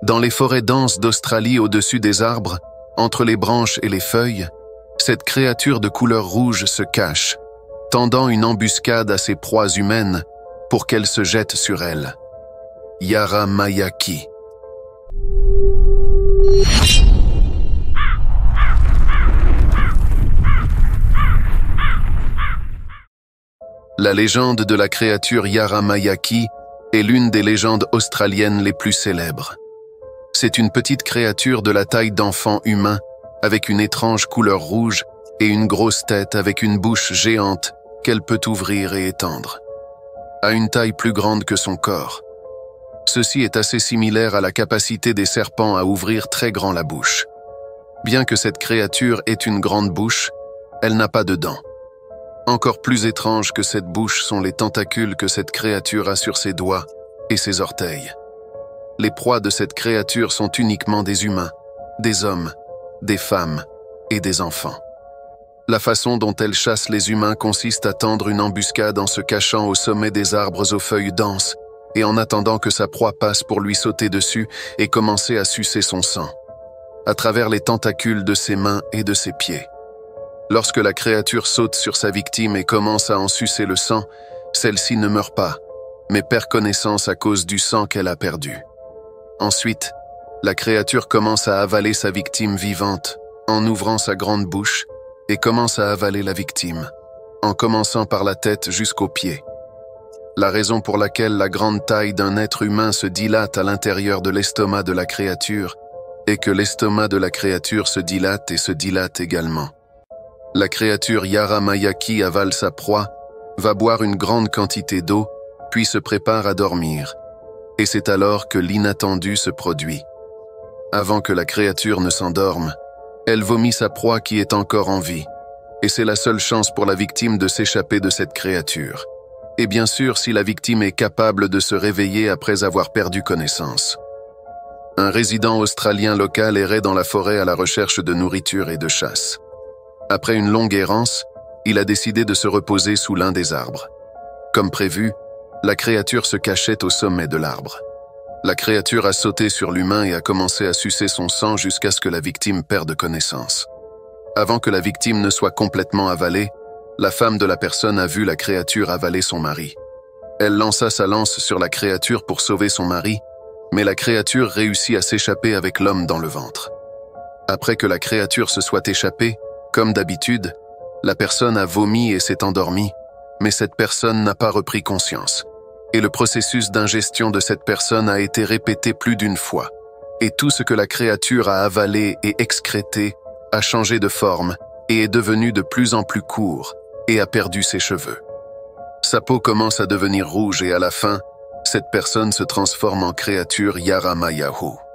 Dans les forêts denses d'Australie au-dessus des arbres, entre les branches et les feuilles, cette créature de couleur rouge se cache, tendant une embuscade à ses proies humaines pour qu'elles se jettent sur elle. Yara-Mayaki. La légende de la créature Yara-Mayaki est l'une des légendes australiennes les plus célèbres. C'est une petite créature de la taille d'enfant humain, avec une étrange couleur rouge et une grosse tête avec une bouche géante qu'elle peut ouvrir et étendre. À une taille plus grande que son corps. Ceci est assez similaire à la capacité des serpents à ouvrir très grand la bouche. Bien que cette créature ait une grande bouche, elle n'a pas de dents. Encore plus étrange que cette bouche sont les tentacules que cette créature a sur ses doigts et ses orteils. Les proies de cette créature sont uniquement des humains, des hommes, des femmes et des enfants. La façon dont elle chasse les humains consiste à tendre une embuscade en se cachant au sommet des arbres aux feuilles denses et en attendant que sa proie passe pour lui sauter dessus et commencer à sucer son sang, à travers les tentacules de ses mains et de ses pieds. Lorsque la créature saute sur sa victime et commence à en sucer le sang, celle-ci ne meurt pas, mais perd connaissance à cause du sang qu'elle a perdu. Ensuite, la créature commence à avaler sa victime vivante en ouvrant sa grande bouche et commence à avaler la victime, en commençant par la tête jusqu'aux pieds. La raison pour laquelle la grande taille d'un être humain se dilate à l'intérieur de l'estomac de la créature est que l'estomac de la créature se dilate et se dilate également. La créature Yara-Mayaki avale sa proie, va boire une grande quantité d'eau, puis se prépare à dormir. Et c'est alors que l'inattendu se produit. Avant que la créature ne s'endorme, elle vomit sa proie qui est encore en vie. Et c'est la seule chance pour la victime de s'échapper de cette créature. Et bien sûr, si la victime est capable de se réveiller après avoir perdu connaissance. Un résident australien local errait dans la forêt à la recherche de nourriture et de chasse. Après une longue errance, il a décidé de se reposer sous l'un des arbres. Comme prévu, la créature se cachait au sommet de l'arbre. La créature a sauté sur l'humain et a commencé à sucer son sang jusqu'à ce que la victime perde connaissance. Avant que la victime ne soit complètement avalée, la femme de la personne a vu la créature avaler son mari. Elle lança sa lance sur la créature pour sauver son mari, mais la créature réussit à s'échapper avec l'homme dans le ventre. Après que la créature se soit échappée, comme d'habitude, la personne a vomi et s'est endormie, mais cette personne n'a pas repris conscience. Et le processus d'ingestion de cette personne a été répété plus d'une fois. Et tout ce que la créature a avalé et excrété a changé de forme et est devenu de plus en plus court et a perdu ses cheveux. Sa peau commence à devenir rouge et à la fin, cette personne se transforme en créature Yara-Mayaki.